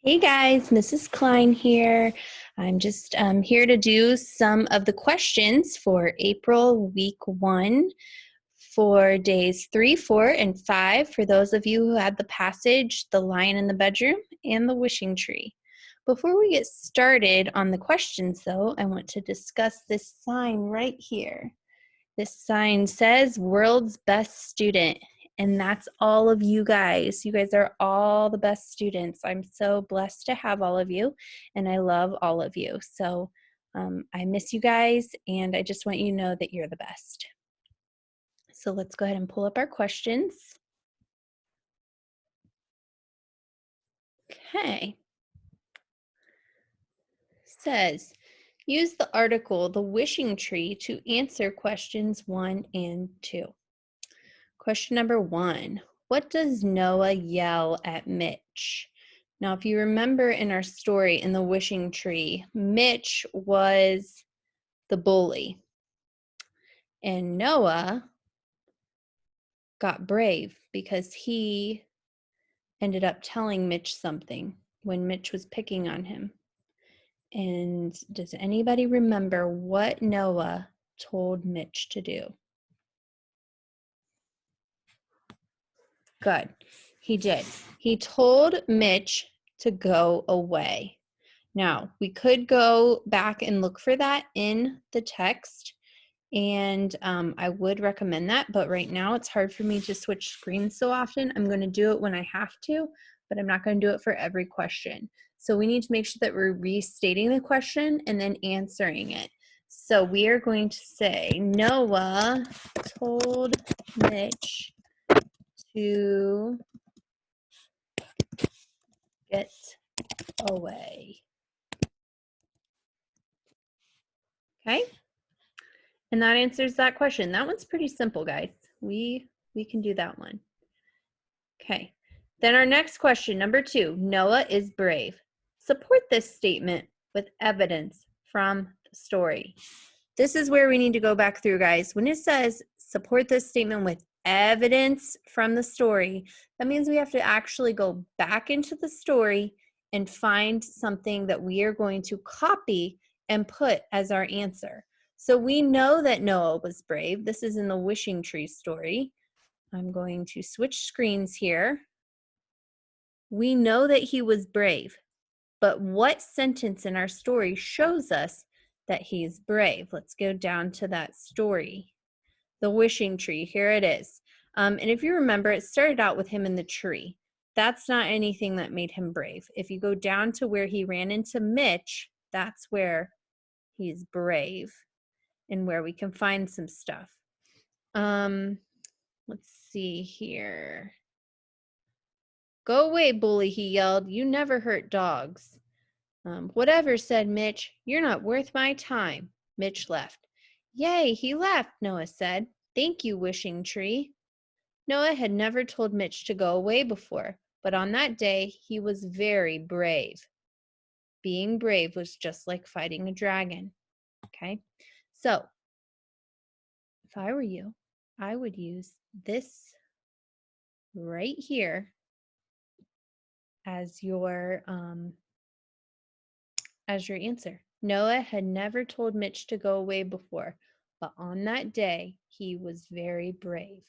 Hey guys, Mrs. Klein here. I'm just here to do some of the questions for April week 1 for days 3, 4, and 5 for those of you who had the passage, the lion in the bedroom, and the wishing tree. Before we get started on the questions though, I want to discuss this sign right here. This sign says world's best student. And that's all of you guys. You guys are all the best students. I'm so blessed to have all of you, and I love all of you. So I miss you guys, and I just want you to know that you're the best. So let's go ahead and pull up our questions. Okay. It says, use the article, the wishing tree, to answer questions 1 and 2. Question number 1, what does Noah yell at Mitch? Now, if you remember in our story in the wishing tree, Mitch was the bully, and Noah got brave because he ended up telling Mitch something when Mitch was picking on him. And does anybody remember what Noah told Mitch to do? Good. He did. He told Mitch to go away. Now, we could go back and look for that in the text, and I would recommend that, but right now it's hard for me to switch screens so often. I'm going to do it when I have to, but I'm not going to do it for every question. So we need to make sure that we're restating the question and then answering it. So we are going to say, Noah told Mitch to get away. Okay, and that answers that question. That one's pretty simple, guys. We can do that one. Okay, then our next question, number 2, Noah is brave. Support this statement with evidence from the story. This is where we need to go back through, guys. When it says support this statement with evidence from the story, that means we have to actually go back into the story and find something that we are going to copy and put as our answer. So we know that Noah was brave. This is in the wishing tree story. I'm going to switch screens here. We know that he was brave, but what sentence in our story shows us that he's brave? Let's go down to that story. The wishing tree, here it is. And if you remember, it started out with him in the tree. That's not anything that made him brave. If you go down to where he ran into Mitch, that's where he's brave and where we can find some stuff. Let's see here. Go away, bully, he yelled. You never hurt dogs. Whatever, said Mitch. You're not worth my time. Mitch left. Yay, he left, Noah said. Thank you, wishing tree. Noah had never told Mitch to go away before, but on that day, he was very brave. Being brave was just like fighting a dragon. Okay, so if I were you, I would use this right here as your answer. Noah had never told Mitch to go away before, but on that day, he was very brave.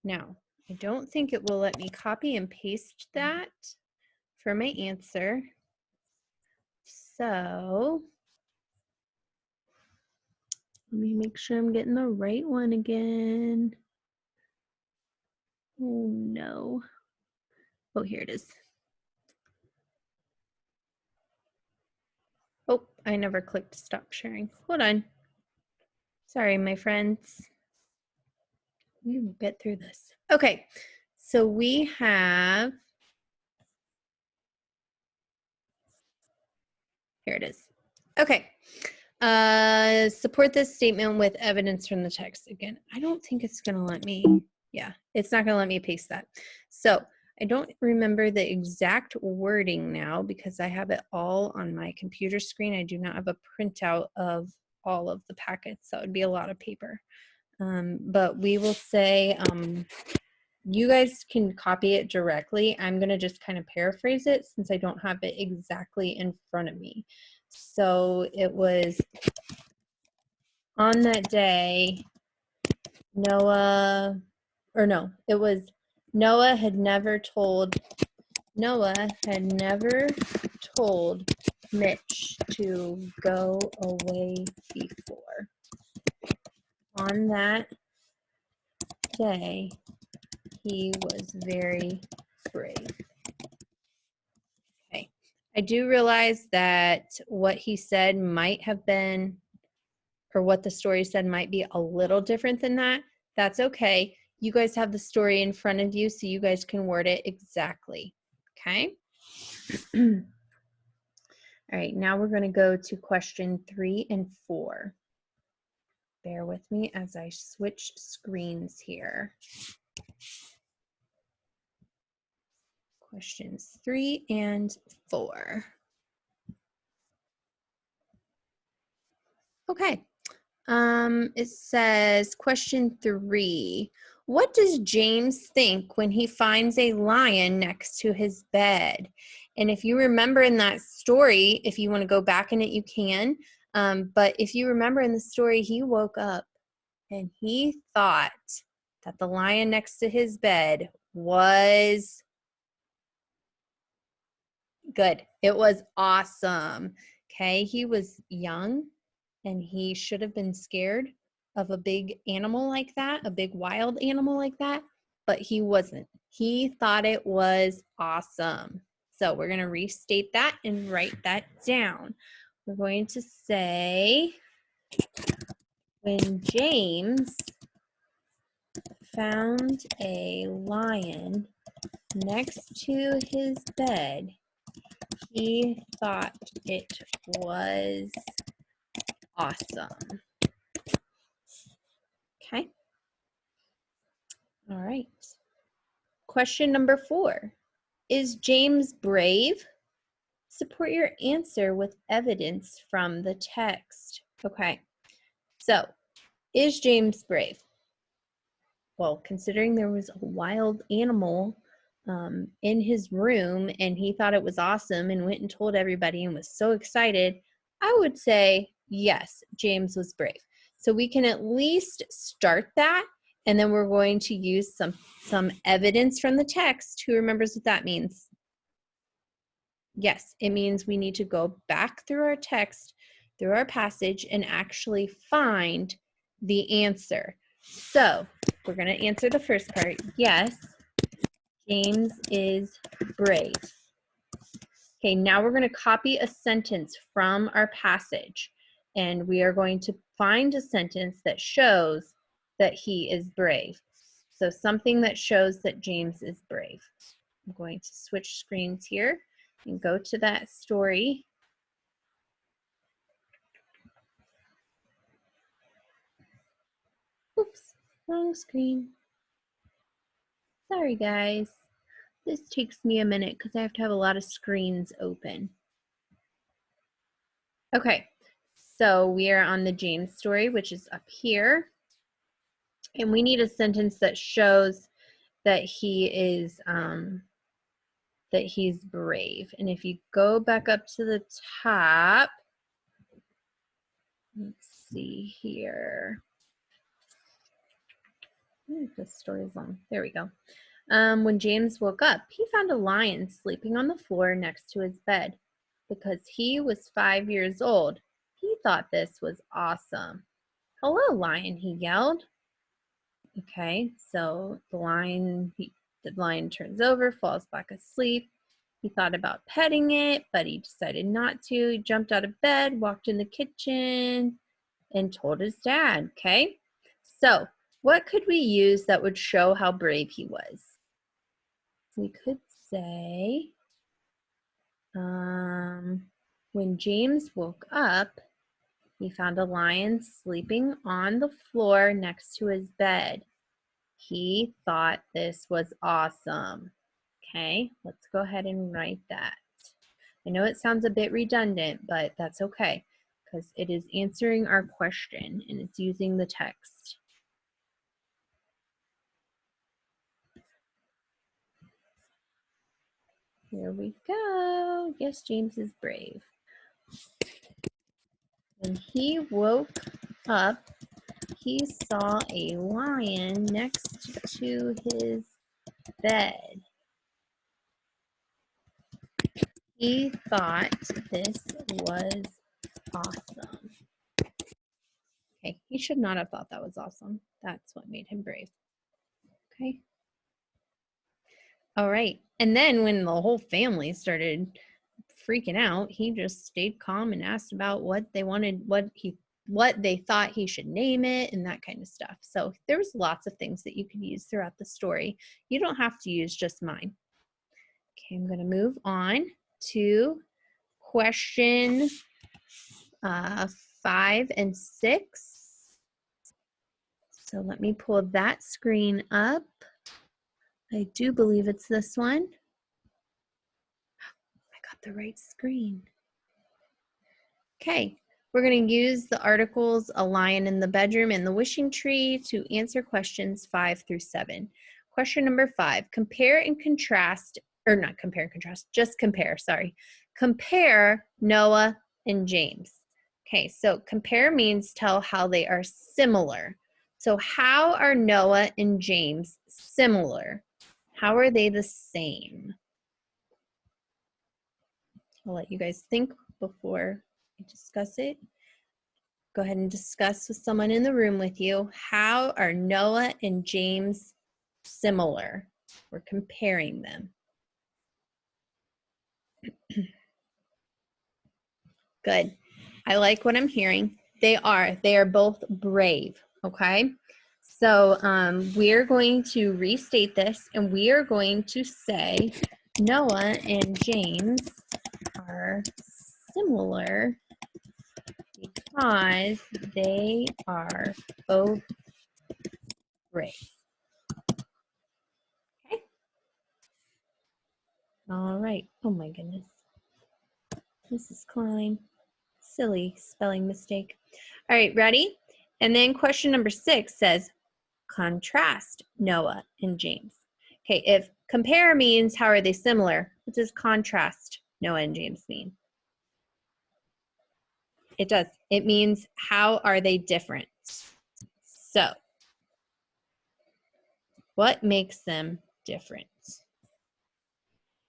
Now, I don't think it will let me copy and paste that for my answer. So let me make sure I'm getting the right one again. Oh no. Oh, here it is. Oh, I never clicked stop sharing. Hold on. Sorry, my friends. We will get through this. Okay, so we have, here it is. Okay, support this statement with evidence from the text. Again, I don't think it's gonna let me, yeah, it's not gonna let me paste that. So I don't remember the exact wording now because I have it all on my computer screen. I do not have a printout of all of the packets. That would be a lot of paper. But we will say, you guys can copy it directly. I'm going to just kind of paraphrase it since I don't have it exactly in front of me. So it was, on that day, Noah had never told Mitch to go away before. On that day, he was very brave. Okay. I do realize that what he said might have been, or what the story said might be a little different than that. That's okay. You guys have the story in front of you, so you guys can word it exactly. Okay? All right, now we're going to go to question 3 and 4. Bear with me as I switch screens here. Questions 3 and 4. Okay. It says, question 3. What does James think when he finds a lion next to his bed? And if you remember in that story, if you want to go back in it, you can. But if you remember in the story, he woke up and he thought that the lion next to his bed was good. It was awesome. Okay, he was young and he should have been scared of a big animal like that, a big wild animal like that, but he wasn't. He thought it was awesome. So we're going to restate that and write that down. We're going to say, when James found a lion next to his bed, he thought it was awesome. Okay. All right. Question number 4. Is James brave? Support your answer with evidence from the text. Okay. So, is James brave? Well, considering there was a wild animal in his room and he thought it was awesome and went and told everybody and was so excited, I would say yes, James was brave. So we can at least start that, and then we're going to use some evidence from the text. Who remembers what that means? Yes, it means we need to go back through our text, through our passage, and actually find the answer. So we're going to answer the first part. Yes, James is brave. Okay, now we're going to copy a sentence from our passage, and we are going to find a sentence that shows that he is brave. So something that shows that James is brave. I'm going to switch screens here and go to that story. Oops, wrong screen. Sorry, guys. This takes me a minute because I have to have a lot of screens open. Okay, so we are on the James story, which is up here. And we need a sentence that shows that he is that he's brave. And if you go back up to the top, let's see here. This story is long. There we go. When James woke up, he found a lion sleeping on the floor next to his bed. Because he was 5 years old, he thought this was awesome. "Hello, lion," he yelled. Okay, so the lion turns over, falls back asleep. He thought about petting it, but he decided not to. He jumped out of bed, walked in the kitchen, and told his dad. Okay, so what could we use that would show how brave he was? We could say, when James woke up, he found a lion sleeping on the floor next to his bed. He thought this was awesome. Okay, let's go ahead and write that. I know it sounds a bit redundant, but that's okay because it is answering our question and it's using the text. Here we go. Yes, James is brave. When he woke up, he saw a lion next to his bed. He thought this was awesome. Okay, he should not have thought that was awesome. That's what made him brave. Okay. All right. And then when the whole family started freaking out, he just stayed calm and asked about what they wanted, what they thought he should name it and that kind of stuff. So there was lots of things that you could use throughout the story. You don't have to use just mine. Okay, I'm going to move on to question 5 and 6. So let me pull that screen up. I do believe it's this one. I got the right screen. Okay, we're going to use the articles A Lion in the Bedroom and The Wishing Tree to answer questions 5 through 7. Question number 5, compare and contrast, or not compare and contrast, just compare, sorry. Compare Noah and James. Okay, so compare means tell how they are similar. So how are Noah and James similar? How are they the same? I'll let you guys think before I discuss it. Go ahead and discuss with someone in the room with you. How are Noah and James similar? We're comparing them. Good. I like what I'm hearing. They are both brave, okay? So we're going to restate this and we are going to say Noah and James are similar because they are both brave. Okay. All right. Oh my goodness. Mrs. Klein. Silly spelling mistake. All right, ready? And then question number 6 says, contrast Noah and James. Okay, if compare means how are they similar, what does contrast Noah and James mean? It does. It means how are they different? So, what makes them different?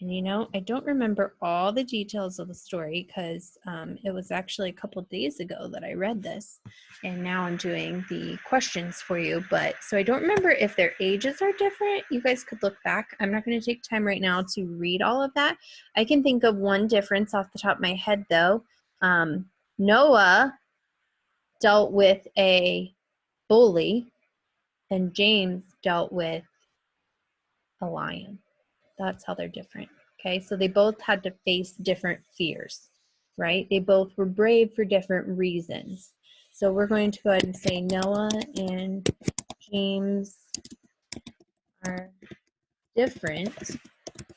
And you know, I don't remember all the details of the story because it was actually a couple days ago that I read this. And now I'm doing the questions for you. But so I don't remember if their ages are different. You guys could look back. I'm not going to take time right now to read all of that. I can think of one difference off the top of my head though. Noah dealt with a bully and James dealt with a lion. That's how they're different. Okay, so they both had to face different fears, right? They both were brave for different reasons. So we're going to go ahead and say Noah and James are different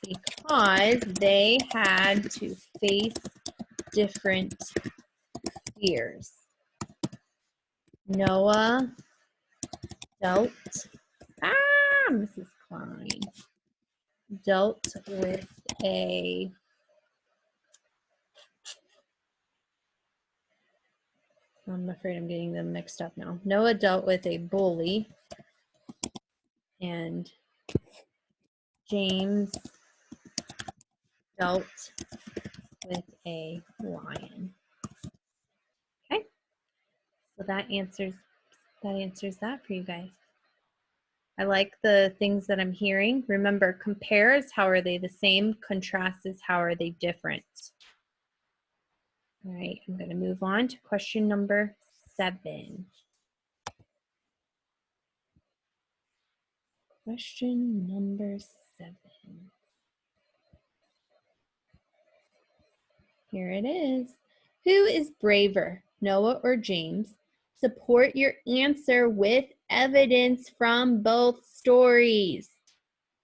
because they had to face different fears. Noah dealt, Mrs. Klein, dealt with a I'm afraid I'm getting them mixed up now. Noah dealt with a bully and James dealt with a lion. Okay, so that answers that for you guys. I like the things that I'm hearing. Remember, compare is how are they the same, contrast is how are they different. All right, I'm going to move on to question number 7. Question number 7. Here it is. Who is braver, Noah or James? Support your answer with evidence from both stories.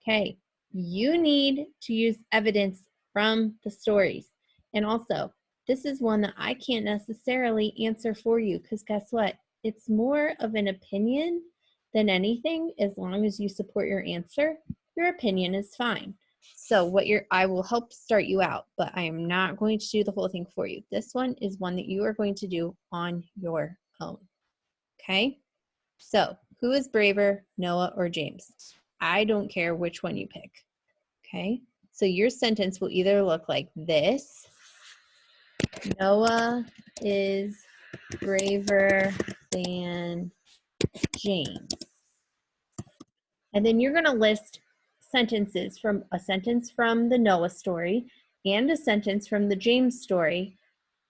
Okay, you need to use evidence from the stories. And also, this is one that I can't necessarily answer for you because guess what? It's more of an opinion than anything. As long as you support your answer, your opinion is fine. So I will help start you out, but I am not going to do the whole thing for you. This one is one that you are going to do on your own. Okay? So, who is braver, Noah or James? I don't care which one you pick. Okay? So your sentence will either look like this. Noah is braver than James. And then you're going to list sentences from a sentence from the Noah story and a sentence from the James story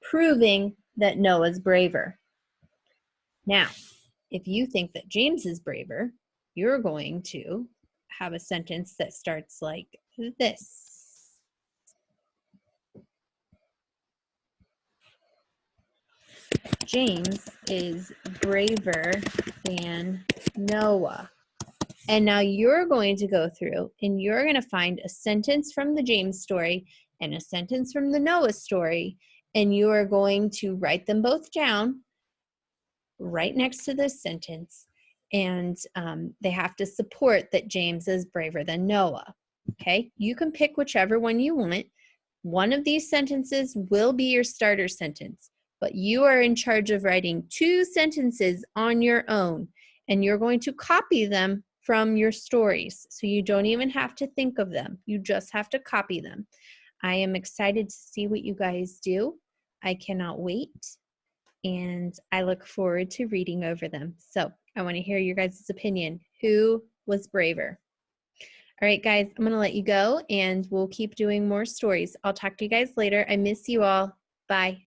proving that Noah's braver. Now, if you think that James is braver, you're going to have a sentence that starts like this. James is braver than Noah. And now you're going to go through and you're going to find a sentence from the James story and a sentence from the Noah story, and you are going to write them both down right next to this sentence, and they have to support that James is braver than Noah. Okay, you can pick whichever one you want. One of these sentences will be your starter sentence, but you are in charge of writing 2 sentences on your own, and you're going to copy them from your stories. So you don't even have to think of them. You just have to copy them. I am excited to see what you guys do. I cannot wait, and I look forward to reading over them. So I want to hear your guys' opinion. Who was braver? All right, guys, I'm going to let you go, and we'll keep doing more stories. I'll talk to you guys later. I miss you all. Bye.